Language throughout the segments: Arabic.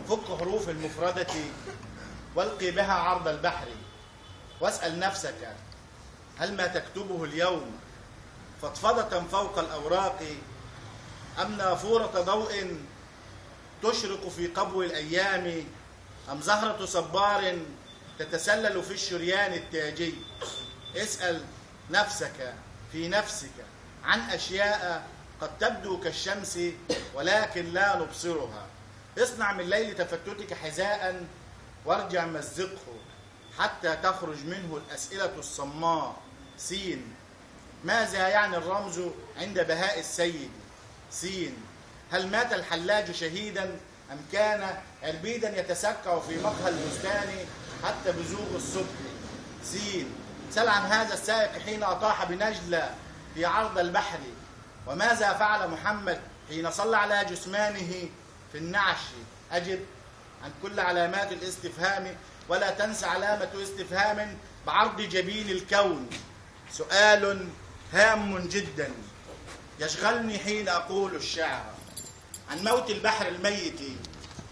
فك حروف المفردة والقي بها عرض البحر، واسأل نفسك هل ما تكتبه اليوم فضفضة فوق الأوراق، أم نافورة ضوء تشرق في قبو الأيام، أم زهرة صبار تتسلل في الشريان التاجي. اسأل نفسك في نفسك عن أشياء قد تبدو كالشمس ولكن لا نبصرها. اصنع من ليل تفتتك حذاء وارجع مزقه حتى تخرج منه الأسئلة الصماء. سين، ماذا يعني الرمز عند بهاء السيد؟ سين، هل مات الحلاج شهيدا أم كان عربيدا يتسكع في مقهى البستان حتى بزوغ الصبح؟ سين، سل عن هذا السائق حين أطاح بنجلة في عرض البحر، وماذا فعل محمد حين صلى على جثمانه في النعش؟ أجب عن كل علامات الاستفهام، ولا تنسى علامة استفهام بعرض جبين الكون. سؤال هام جدا يشغلني حين أقول الشعر عن موت البحر الميت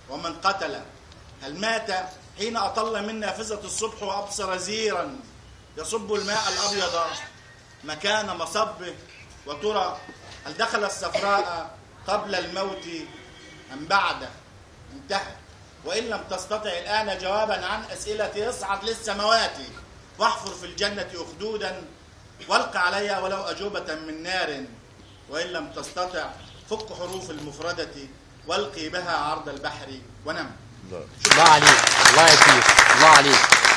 ومن قتل. هل مات حين أطل من نافذة الصبح وأبصر زيرا يصب الماء الأبيض مكان مصبه؟ وترى هل دخل الصفراء قبل الموت أم بعده؟ انتهى. وإن لم تستطع الآن جوابا عن أسئلتي اصعد للسماوات واحفر في الجنة أخدودا والق علي ولو أجوبة من نار. وإن لم تستطع فك حروف المفردة والقي بها عرض البحر ونم. الله عليك، الله يكفيك، الله عليك.